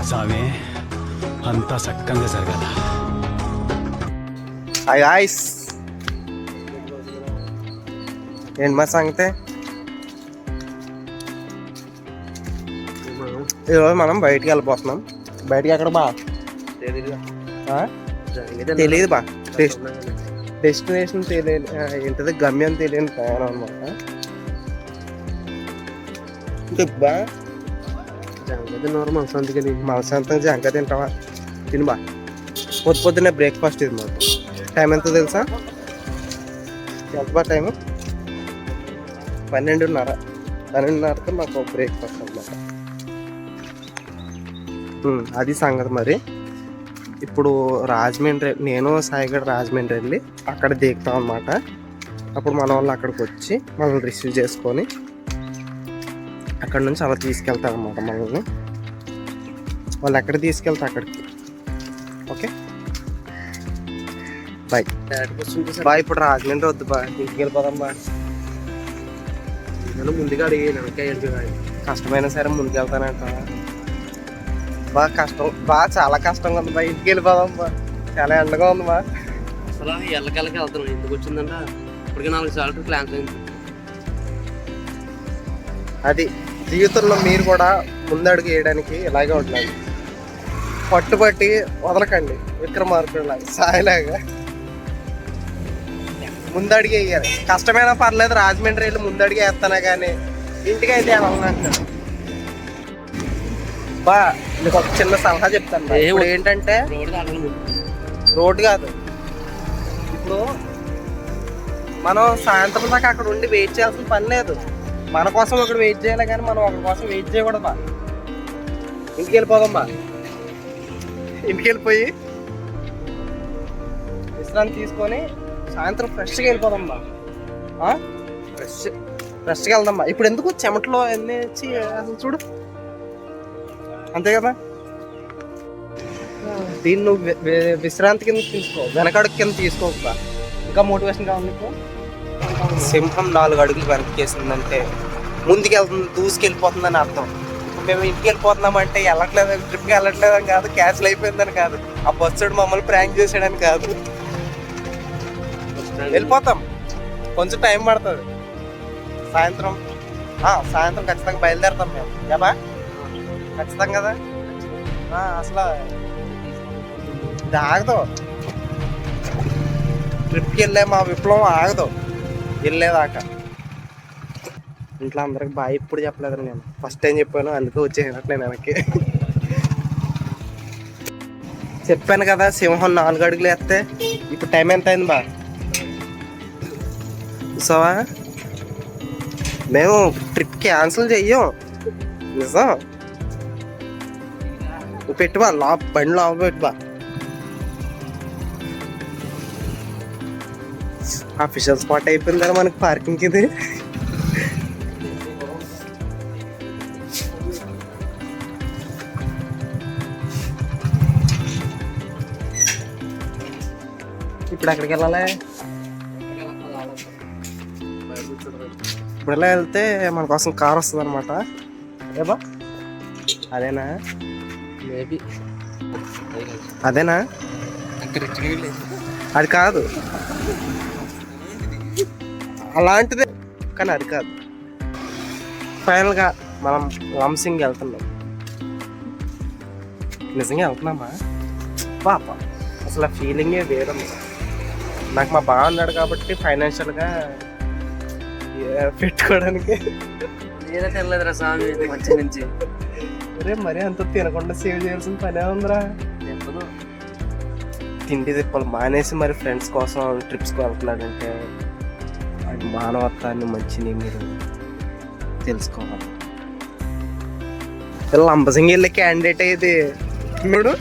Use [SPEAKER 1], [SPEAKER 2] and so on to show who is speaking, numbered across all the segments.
[SPEAKER 1] సామే అంతా సక్కంగా జరగాల.
[SPEAKER 2] హాయ్ గాయ్స్, ఏంటి మా సంగతే? ఈరోజు మనం బయటికి వెళ్ళిపోతున్నాం. బయటికి ఎక్కడ బా తెలియదు బా. డెస్టినేషన్ తెలియని ఏంటది, గమ్యం తెలియని ప్రయాణం అనమాట. బా మనసంతా జంక తింటావా? తిని బా. పొద్దున్నే బ్రేక్ఫాస్ట్ ఇది మాకు. టైం ఎంత తెలుసా? ఎంత బా టైము? 12:30కి మాకు బ్రేక్ఫాస్ట్ అనమాట. అది సంగతి. మరి ఇప్పుడు రాజమండ్రి, నేను సాయిగడ రాజమండ్రి వెళ్ళి అక్కడ దిగుతాం అనమాట. అప్పుడు మన వాళ్ళు అక్కడికి వచ్చి మనల్ని రిసీవ్ చేసుకొని అక్కడ నుంచి అలా తీసుకెళ్తారు అనమాట. మనల్ని వాళ్ళు ఎక్కడ తీసుకెళ్తే అక్కడికి. Okay bye bye. ఇప్పుడు రాజమండ్రి వద్దు బా, ఇంటికి వెళ్ళిపోదాం బా. ముందుగా అడిగి కష్టమైనా సరే ముందుకు వెళ్తానంట. బాగా కష్టం బా, చాలా కష్టంగా ఉంది బా. ఇంటికి వెళ్ళిపోదాం బా, చాలా ఎండగా ఉంది బా.
[SPEAKER 3] అసలు ఎల్లకెళ్ళకి వెళ్తాను. ఎందుకు వచ్చిందంట ఇప్పటికే 4 సార్లు ప్లాన్స్ అయింది.
[SPEAKER 2] అది జీవితంలో మీరు కూడా ముందడుగు వేయడానికి ఇలాగే ఉండాలి. పట్టుబట్టి వదలకండి, విక్రమార్కుడిలాగా సాయిలాగా ముందడిగి వేయాలి. కష్టమైనా పర్లేదు, రాజమండ్రి వెళ్ళి ముందడిగి వేస్తానా కానీ ఇంటికైతే వెళ్ళాలంటారు బా. నీకు ఒక చిన్న సలహా చెప్తాను. ఇప్పుడు ఏంటంటే రోడ్డు కాదు, ఇప్పుడు మనం సాయంత్రం దాకా అక్కడ ఉండి వెయిట్ చేయాల్సిన పని లేదు. మన కోసం ఒకటి వెయిట్ చేయాలి కానీ మనం ఒకరి కోసం వెయిట్ చేయకూడదు బా. ఇంటికి వెళ్ళిపోదాం బా. ఇంటికి వెళ్ళిపోయి విశ్రాంతి తీసుకొని సాయంత్రం ఫ్రెష్గా వెళ్ళిపోదాం బా. ఫ్రెష్గా వెళ్దాం బా. ఇప్పుడు ఎందుకు చెమటలో ఎన్ని వచ్చి అసలు చూడు, అంతే కదా. దీన్ని నువ్వు విశ్రాంతి కింద తీసుకో, వెనకడుగు కింద తీసుకోకు బా. ఇంకా మోటివేషన్ కావాలి నీకు. సింహం 4 అడుగులు వెనక్కేసిందంటే ముందుకెళ్తుంది, దూసుకెళ్ళిపోతుందని అర్థం. మేము ఇంటికి వెళ్ళిపోతున్నామంటే వెళ్ళట్లేదు, ట్రిప్కి వెళ్ళట్లేదని కాదు, క్యాన్సిల్ అయిపోయిందని కాదు, ఆ బస్సుడు మమ్మల్ని ప్రాంక్ చేసాడని కాదు. వెళ్ళిపోతాం, కొంచెం టైం పడుతుంది. సాయంత్రం ఖచ్చితంగా బయలుదేరుతాం మేము. ఏమా ఖచ్చితంగా కదా. అసలు ఇది ఆగదు, ట్రిప్కి వెళ్ళే మా విప్లవం ఆగదు వెళ్ళేదాకా. ఇంట్లో అందరికి బాగా ఇప్పుడు చెప్పలేదు, నేను ఫస్ట్ టైం చెప్పాను, అందుకే వచ్చేసినట్టు నేను వెనక్కి. చెప్పాను కదా సింహం 4 అడుగులు వేస్తే. ఇప్పుడు టైం ఎంత అయింది బా చూసావా? మేము ట్రిప్ క్యాన్సిల్ చెయ్యం, నిజం. నువ్వు పెట్టుబా, బండి లోపల పెట్టుబా. అఫీషియల్ స్పాట్ అయిపోయింది కదా మనకి పార్కింగ్. ఇది ఇప్పుడు ఎక్కడికి వెళ్ళాలి? ఇప్పుడు ఎలా వెళ్తే మన కోసం కార్ వస్తుంది అనమాట. ఏబా అదేనా?
[SPEAKER 3] మేబీ
[SPEAKER 2] అదేనా? అది కాదు, అలాంటిదే కానీ అది కాదు. ఫైనల్గా మనం లంసింగ్ వెళ్తున్నాం. నిజంగా వెళ్తున్నామా పాప? అసలు ఆ ఫీలింగే వేరుంది నాకు. మా బావ ఉన్నాడు కాబట్టి ఫైనాన్షియల్గా పెట్టుకోవడానికి.
[SPEAKER 3] నేనే తినలేదురా స్వామి మంచి నుంచి.
[SPEAKER 2] మరీ అంత తినకుండా సేవ్ చేయాల్సిన పనే ఉందిరా. తిండి తిప్పలు మానేసి మరి ఫ్రెండ్స్ కోసం ట్రిప్స్కి వెళ్తున్నాడంటే అది మానవత్వాన్ని మంచిని మీరు తెలుసుకోవాలి. లంబసింగి వెళ్ళే క్యాండిడేట్ ఇది ఇప్పుడు.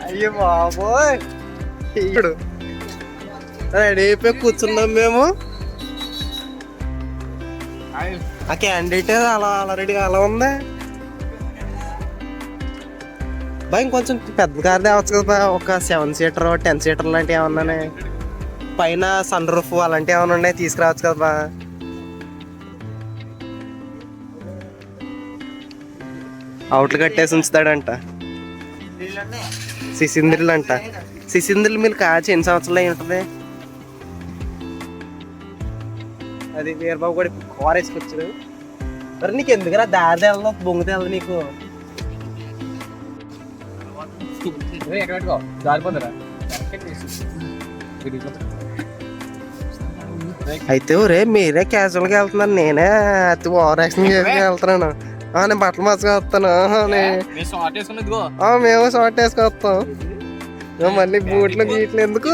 [SPEAKER 2] అయ్యో బాబోయ్ ఇప్పుడు రెడీ అయిపోయి కూర్చున్నాం మేము. ఆ క్యాండిడేట్ అలా ఆల్రెడీగా అలా ఉంది బా. ఇంకొంచెం పెద్ద కార్ తేవచ్చు కదా, ఒక 7 సీటర్ 10 సీటర్ లాంటివి ఏమన్నా, పైన సన్ రూఫ్ అలాంటివి ఏమైనా ఉన్నాయి, తీసుకురావచ్చు కదా బా. అవుట్లు కట్టేసి ఉంచుతాడంట. సిసింద్రులు అంట. సిసింద్రులు మీరు కాచి ఎన్ని సంవత్సరాలు అయి ఉంటుంది? అది వీరబాబు కూడా కార్ వేసుకొచ్చాడు. మరి నీకు ఎందుకురా దారి తెలదు బొంగు తెలదు నీకు? అయితే ఒరే మీరే క్యాజువల్గా వెళ్తున్నారు, నేనే అతి ఓవర్ యాక్షన్ చేసి వెళ్తున్నాను. నేను బట్టలు మచ్చగా వస్తాను. మేము షార్ట్ వేసుకొస్తాం. మళ్ళీ బూట్లు గీట్లు ఎందుకు?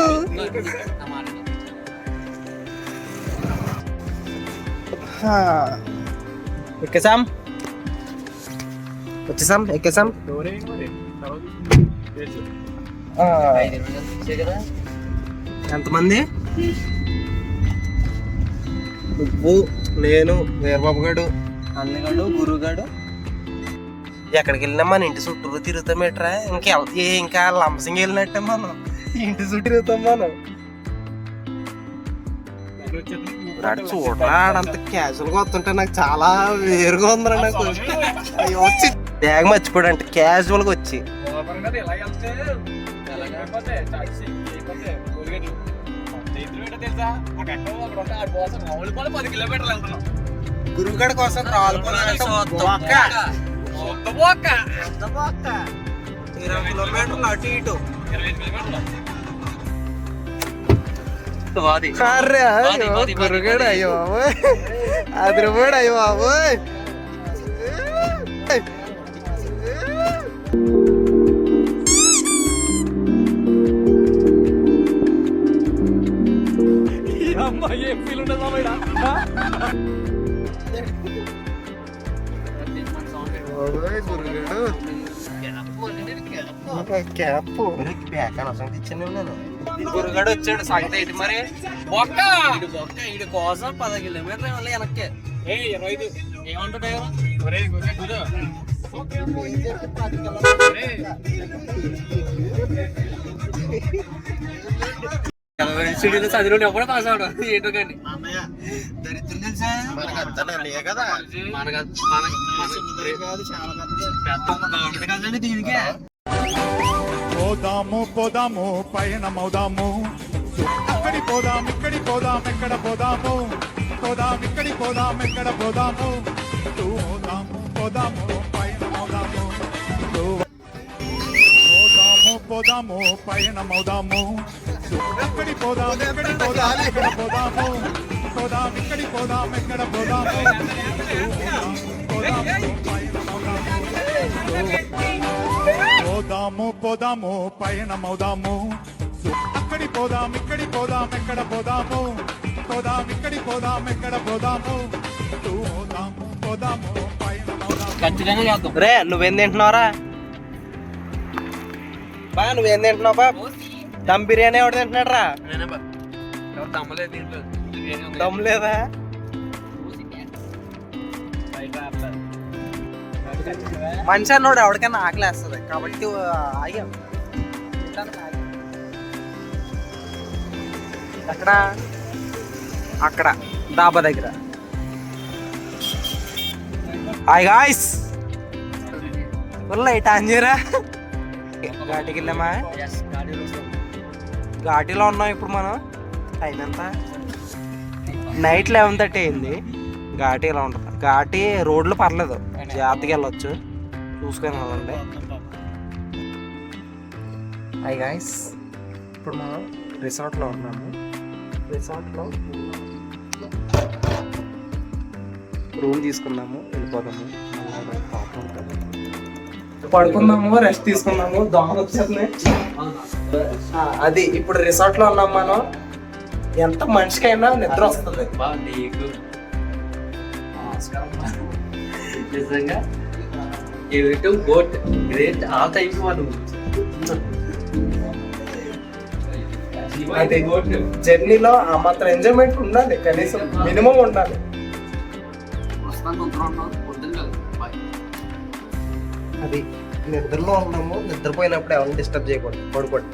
[SPEAKER 2] ఎక్కేసాం వచ్చేసాం ఎక్కేసాం. ఎంతమంది? నువ్వు, నేను, వీరబాబు గారు, అన్నగాడు, గురువుగాడు. ఎక్కడికి వెళ్ళినా మన ఇంటి చుట్టూ తిరుగుతామేట్రా. ఇంకా లంసింగ్ వెళ్ళినట్టే మనం ఇంటి చుట్టూ తిరుగుతాం మనం. చూడరా అంత క్యాజువల్ గా వస్తుంటే నాకు చాలా వేరుగా ఉందిరా. నాకు వచ్చి బ్యాగ్ మర్చిపోడంటే క్యాజువల్ గా వచ్చి గురువుగడ కోసం కిలోమీటర్లు అటు ఇటు. గురుగాడు అయ్యో బాబోయ్, అదిరిపోయాడు అయ్యో బాబోయ్. గురుగాడు వచ్చాడు సంగతి ఏంటి మరి? వీడి కోసం 10 కిలోమీటర్లు మళ్ళీ వెనక్కి. ఏమంటాడు చదివిన ఎప్పుడు పాస్ అవడం ఏంటో కానీ దీనికే.
[SPEAKER 4] పోదాము పోదాము పయనమవుదాము, అక్కడి పోదాం ఇక్కడి పోదాం ఎక్కడ పోదాము, పోదాం ఇక్కడి పోదాం ఎక్కడ పోదాము, పోదాము పోదాము పయనమవుదాము, పోదాము పోదాము పయనమవుదాము, అక్కడి పోదాం ఇక్కడి పోదాం ఎక్కడ పోదాము, పోదాం ఇక్కడి పోదాం ఎక్కడ పోదాము, పోదాము పయనమవుదాము, పోదాము పోదాము పయనమవుదాము, అక్కడి పోదాం ఇక్కడి పోదాం ఎక్కడ పోదాము, పోదాం ఇక్కడి పోదాం ఎక్కడ పోదాము, పోదాము పోదాము పయనమవుదాము.
[SPEAKER 2] రే నువ్వేం తింటున్నావురా? బా నువ్వేం తింటున్నావు? బా దమ్ బిర్యానీ ఎవడు తింటున్నాడు రా? దమ్ లేదా? మనిషి అన్నోడు ఎవరికైనా ఆకలేస్తుంది కాబట్టి ఆగాం. అక్కడ అక్కడ డాబా దగ్గర. హాయ్ గాయ్స్, లైట్ ఆన్ చేయరా. ఘాటికి వెళ్ళామా? ఘాటీలో ఉన్నాం ఇప్పుడు మనం. టైం ఎంత? నైట్ 11:30 అయింది. ఘాటీ ఇలా ఉంటుంది. ఘాటీ రోడ్లు పర్లేదు, జాగ్రత్తగా వెళ్ళొచ్చు, చూసుకొని వెళ్ళండి. హాయ్ గాయ్స్, ఇప్పుడు మనం రిసార్ట్లో ఉన్నాము. రిసార్ట్లో రూమ్ తీసుకున్నాము, వెళ్ళిపోదాము. పడుకుందాము, రెస్ట్ తీసుకున్నాము. దోమలు వచ్చేస్తున్నాయి. అది ఇప్పుడు రిసార్ట్ లో ఉన్నాం మనం. ఎంత మనిషికైనా నిద్ర వస్తుంది.
[SPEAKER 3] నిజంగా గ్రేట్ ఆ టైప్ వాళ్ళు.
[SPEAKER 2] అది జర్నీలో ఆ మాత్రం ఎంజాయ్మెంట్ ఉండాలి, కనీసం మినిమం ఉండాలి. అది నిద్రలో ఉన్నాము, నిద్రపోయినప్పుడు ఎవరిని డిస్టర్బ్ చేయకూడదు, పడుకోండి.